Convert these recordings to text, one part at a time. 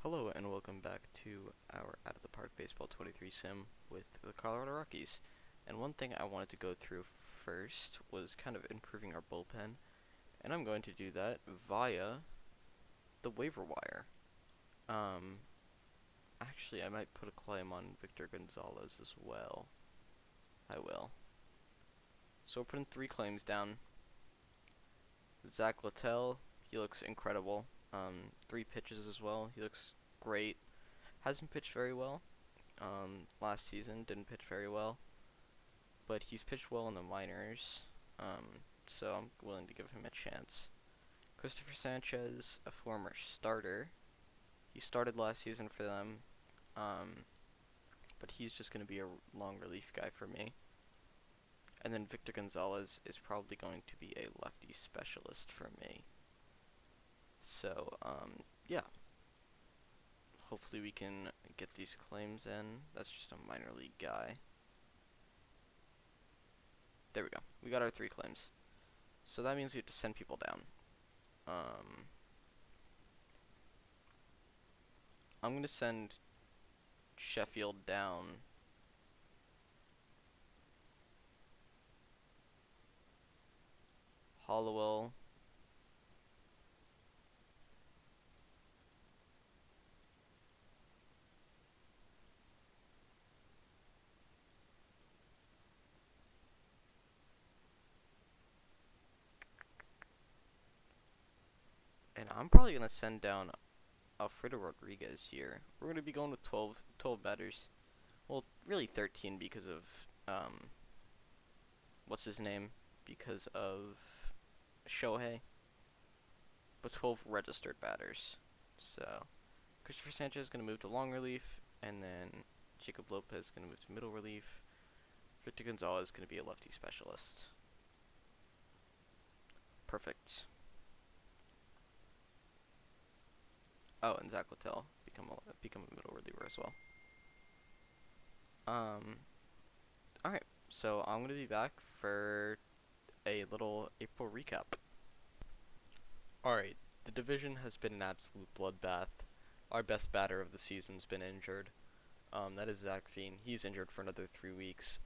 Hello and welcome back to our Out of the Park Baseball 23 sim with the Colorado Rockies. And one thing I wanted to go through first was kind of improving our bullpen, and I'm going to do that via the waiver wire. Um, Actually, I might put a claim on Victor Gonzalez as well. I will. So we're putting 3 claims down. Zach Littell, he looks incredible. 3 pitches as well. He looks great. Hasn't pitched very well. Last season didn't pitch very well, but he's pitched well in the minors, so I'm willing to give him a chance. Christopher Sanchez, a former starter. He started last season for them, but he's just going to be a long relief guy for me. And then Victor Gonzalez is probably going to be a lefty specialist for me. So, yeah. Hopefully we can get these claims in. That's just a minor league guy. There we go. We got our 3 claims. So that means we have to send people down. I'm going to send Sheffield down. Hollowell. And I'm probably going to send down Alfredo Rodriguez here. We're going to be going with 12 batters. Well, really 13 because of, what's his name? Because of Shohei. But 12 registered batters. So, Christopher Sanchez is going to move to long relief, and then Jacob Lopez is going to move to middle relief. Victor Gonzalez is going to be a lefty specialist. Perfect. Oh, and Zach Littell become a middle reliever as well. Alright, so I'm gonna be back for a little April recap. Alright, the division has been an absolute bloodbath. Our best batter of the season's been injured. That is Zach Fiend. He's injured for another 3 weeks.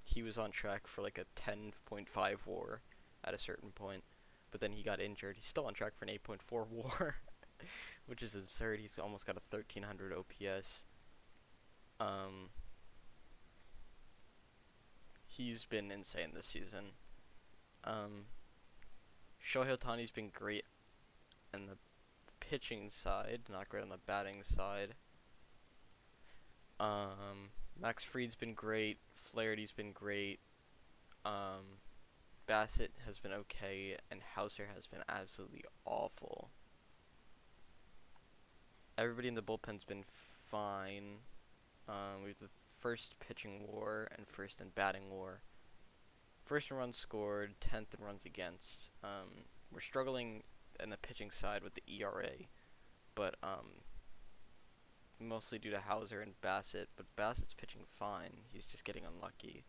He was on track for like a 10.5 WAR at a certain point, but then he got injured. He's still on track for an 8.4 WAR, which is absurd. He's almost got a 1300 OPS. He's been insane this season. Shohei Ohtani's been great on the pitching side, not great on the batting side. Max Fried's been great. Flaherty's been great. Bassett has been okay, and Hauser has been absolutely awful. Everybody in the bullpen's been fine. We have the first pitching WAR and first in batting WAR. First in runs scored, 10th in runs against. We're struggling in the pitching side with the ERA, but mostly due to Hauser and Bassett. But Bassett's pitching fine. He's just getting unlucky.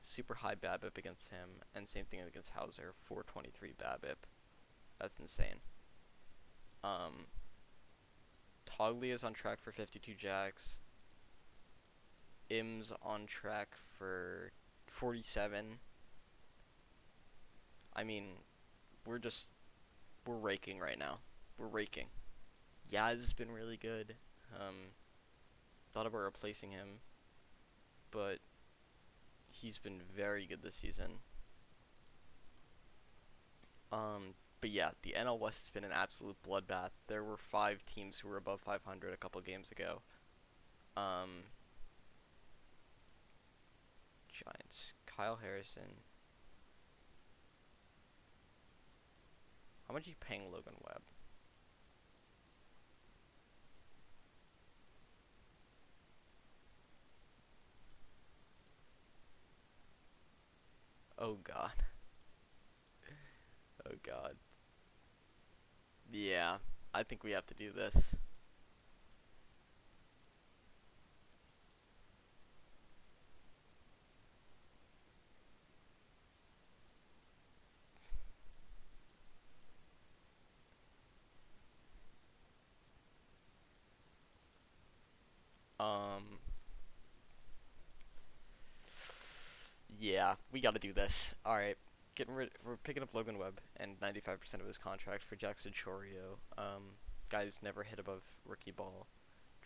Super high BABIP against him, and same thing against Hauser, 423 BABIP. That's insane. Toddley is on track for 52 jacks. Im's on track for 47. I mean, we're raking right now. We're raking. Yaz has been really good. Thought about replacing him, but he's been very good this season. But yeah, the NL West has been an absolute bloodbath. There were 5 teams who were above 500 a couple games ago. Giants. Kyle Harrison. How much are you paying Logan Webb? Oh god. Oh god. Yeah, I think we have to do this. Um, yeah, we got to do this. All right, we're picking up Logan Webb and 95% of his contract for Jackson Chorio. Guy who's never hit above rookie ball.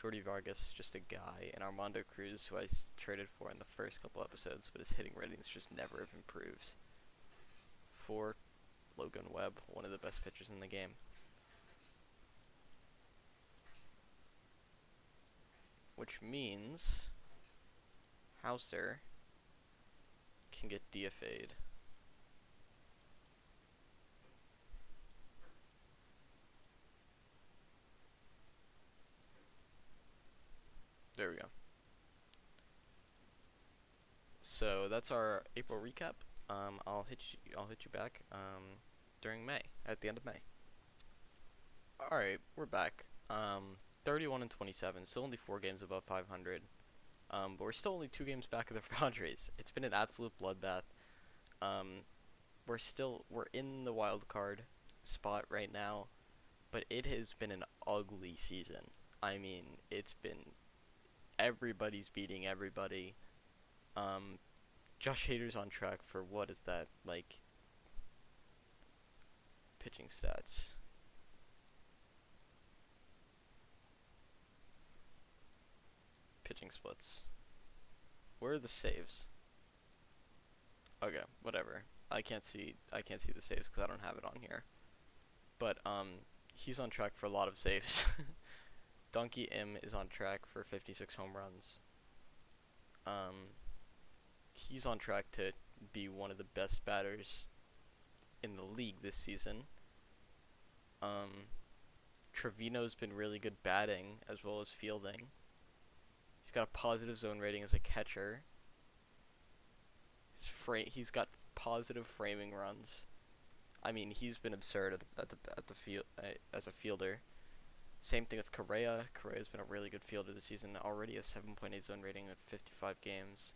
Jordy Vargas, just a guy, and Armando Cruz, who I traded for in the first couple episodes, but his hitting ratings just never have improved. For Logan Webb, one of the best pitchers in the game. Which means Hauser can get DFA'd. There we go. So that's our April recap. I'll hit you back during May, at the end of May. All right, we're back. 31 and 27, still only 4 games above 500. But we're still only 2 games back of the Padres. It's been an absolute bloodbath. Um, we're in the wild card spot right now, but it has been an ugly season. I mean, it's been everybody's beating everybody. Um, Josh Hader's on track for what is that, like, pitching stats? Pitching splits. Where are the saves? Okay, whatever. I can't see the saves because I don't have it on here. But he's on track for a lot of saves. Donkey M is on track for 56 home runs. He's on track to be one of the best batters in the league this season. Trevino's been really good batting as well as fielding. He's got a positive zone rating as a catcher. He's got positive framing runs. I mean, he's been absurd at the field as a fielder. Same thing with Correa. Correa's been a really good fielder this season. Already a 7.8 zone rating at 55 games.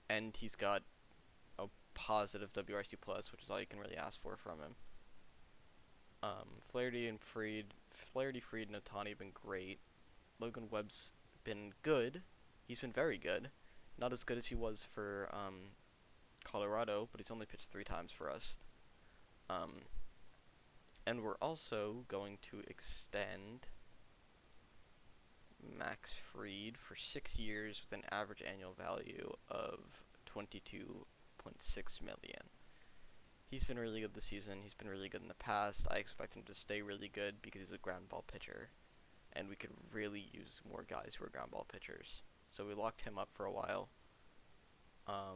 And he's got a positive WRC plus, which is all you can really ask for from him. Flaherty, Fried, and Ohtani have been great. Logan Webb's been good. He's been very good. Not as good as he was for Colorado, but he's only pitched 3 times for us. And we're also going to extend Max Fried for 6 years with an average annual value of $22.6 million. He's been really good this season. He's been really good in the past. I expect him to stay really good because he's a ground ball pitcher. And we could really use more guys who are ground ball pitchers. So we locked him up for a while. I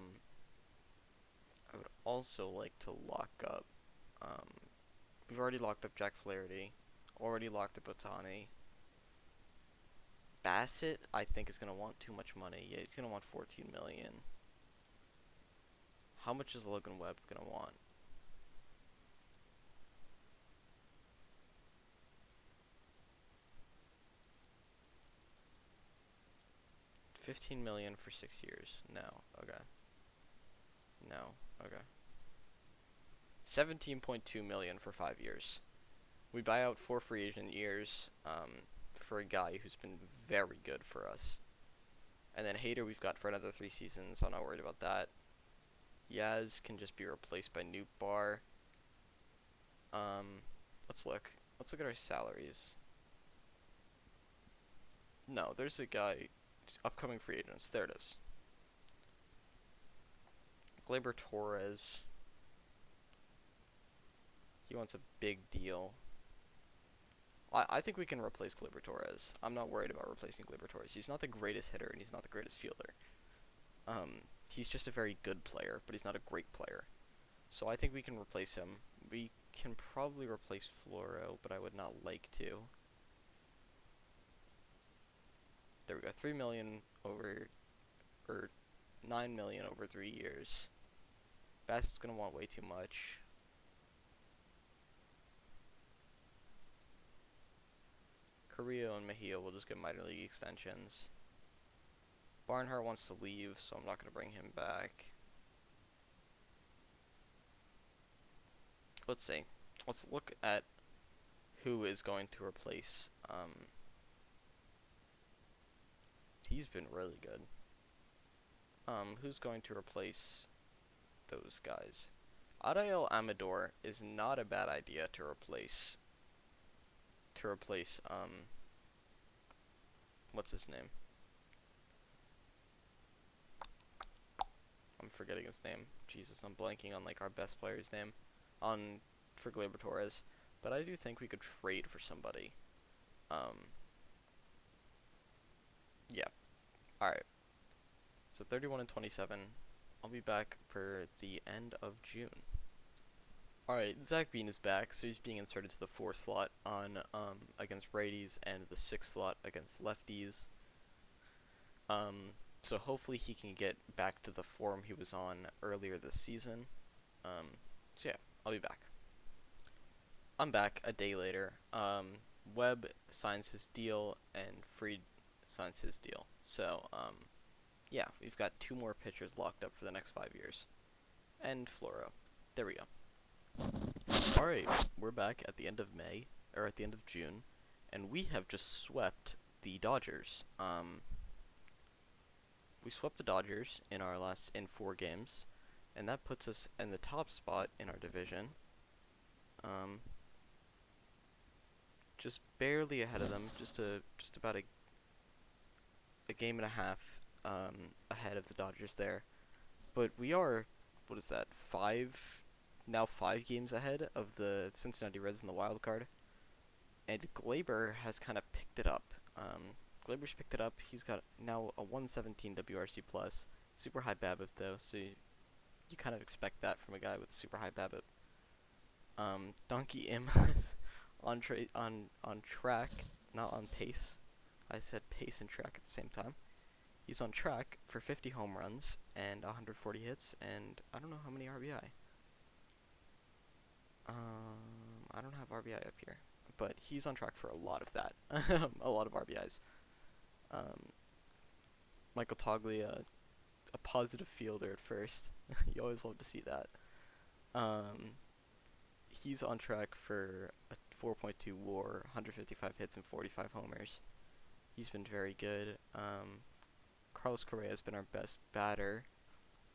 would also like to lock up. We've already locked up Jack Flaherty. Already locked up Ohtani. Bassett, I think, is going to want too much money. Yeah, he's going to want $14 million. How much is Logan Webb going to want? $15 million for 6 years. No. Okay. No. Okay. $17.2 million for 5 years. We buy out 4 free agent years for a guy who's been very good for us. And then Hader we've got for another 3 seasons. I'm not worried about that. Yaz can just be replaced by Newt Bar. Let's look. Let's look at our salaries. No, there's a guy. Upcoming free agents. There it is. Gleyber Torres. He wants a big deal. I think we can replace Gleyber Torres. I'm not worried about replacing Gleyber Torres. He's not the greatest hitter and he's not the greatest fielder. He's just a very good player, but he's not a great player. So I think we can replace him. We can probably replace Floro, but I would not like to. There we go. 3 million over, or 9 million over 3 years. Bassett's gonna want way too much. Carrillo and Mejia will just get minor league extensions. Barnhart wants to leave, so I'm not gonna bring him back. Let's see. Let's look at who is going to replace He's been really good. Who's going to replace those guys? Adael Amador is not a bad idea to replace. What's his name? I'm forgetting his name. Jesus, I'm blanking on like our best player's name for Gleyber Torres. But I do think we could trade for somebody. Yeah. Alright. So 31 and 27. I'll be back for the end of June. Alright, Zach Bean is back, so he's being inserted to the 4th slot on against righties and the 6th slot against lefties. So hopefully he can get back to the form he was on earlier this season. So yeah, I'll be back. I'm back a day later. Webb signs his deal and Fried signs his deal. So yeah, we've got 2 more pitchers locked up for the next 5 years. And Floro. There we go. Alright, we're back at the end of May, or at the end of June, and we have just swept the Dodgers. We swept the Dodgers in 4 games, and that puts us in the top spot in our division. Just barely ahead of them, just about a game and a half ahead of the Dodgers there. But we are, what is that, 5 games ahead of the Cincinnati Reds in the wild card. And Gleyber has kind of picked it up. Gleyber's picked it up. He's got now a 117 WRC plus. Super high BABIP though, so you kind of expect that from a guy with super high BABIP. Donkey Im is on track, not on pace. I said pace and track at the same time. He's on track for 50 home runs and 140 hits, and I don't know how many RBI. I don't have RBI up here, but he's on track for a lot of that. A lot of RBIs. Michael Toddley, a positive fielder at first. You always love to see that. He's on track for a 4.2 WAR, 155 hits and 45 homers. He's been very good. Carlos Correa has been our best batter.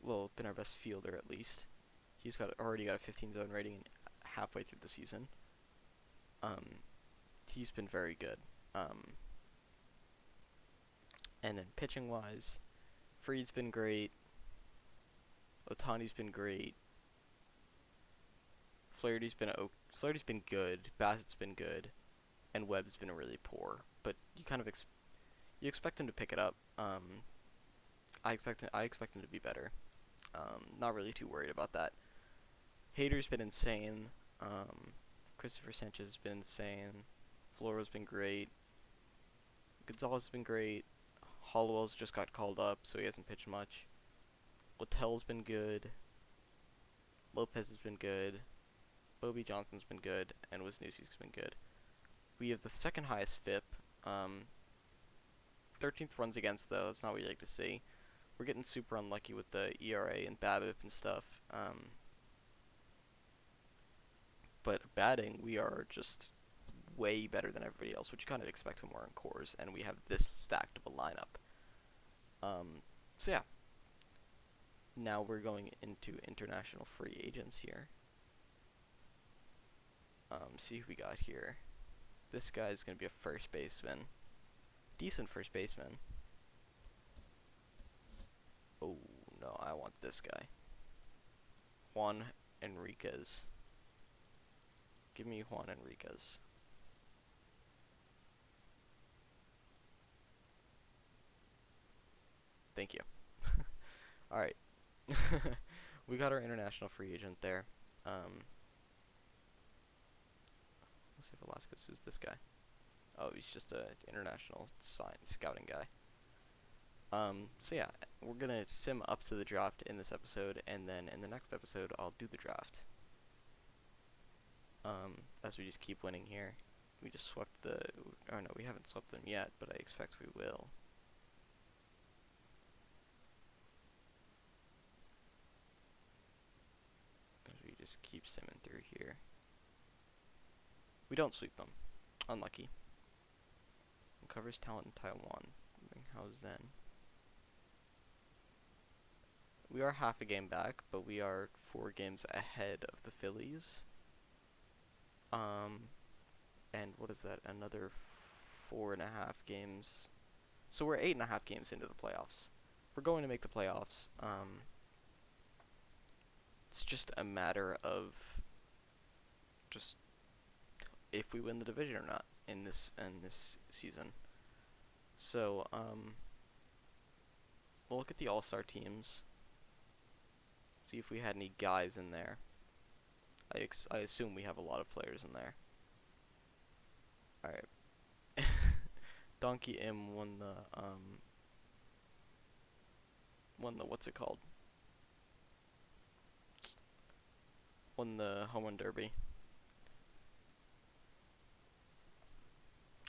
Well, been our best fielder at least. He's already got a 15 zone rating halfway through the season. He's been very good. And then pitching wise, Fried's been great. Ohtani's been great. Flaherty's been good. Bassett's been good, and Webb's been really poor. But you kind of you expect him to pick it up. I expect him to be better. Not really too worried about that. Hader's been insane. Christopher Sanchez has been insane. Floro's been great. Gonzalez has been great. Hollowell's just got called up, so he hasn't pitched much. Littell's been good. Lopez has been good. Bobby Johnson's been good, and Wisniewski's been good. We have the second highest FIP. 13th runs against, though. That's not what you like to see. We're getting super unlucky with the ERA and BABIP and stuff. But batting, we are just way better than everybody else, which you kind of expect when we're in cores, and we have this stacked of a lineup. So yeah. Now we're going into international free agents here. See who we got here. This guy's going to be a first baseman. Decent first baseman. Oh, no, I want this guy. Juan Enriquez. Give me Juan Enriquez. Thank you. Alright. We got our international free agent there. Let's see, Velasquez, who's this guy? Oh, he's just a international scouting guy. So yeah, we're gonna sim up to the draft in this episode, and then in the next episode, I'll do the draft. As we just keep winning here. We just swept oh no, we haven't swept them yet, but I expect we will. As we just keep simming through here. We don't sweep them. Unlucky. Uncovers talent in Taiwan. How's then? We are half a game back, but we are 4 games ahead of the Phillies. And what is that? Another 4.5 games. So we're 8.5 games into the playoffs. We're going to make the playoffs. It's just a matter of just if we win the division or not in this season. So we'll look at the All-Star teams. See if we had any guys in there. I assume we have a lot of players in there. Alright. Donkey M won the what's it called? Won the home run derby.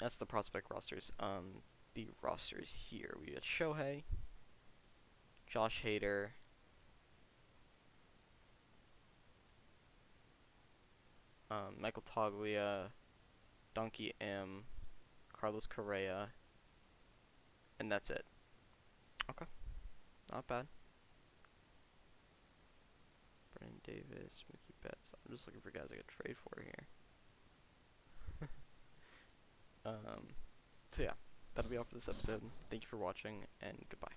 That's the prospect rosters. The rosters here. We got Shohei, Josh Hader, Michael Toglia, Donkey M, Carlos Correa, and that's it. Okay, not bad. Brennan Davis, Mookie Betts. I'm just looking for guys I could trade for here. So yeah, that'll be all for this episode. Thank you for watching, and goodbye.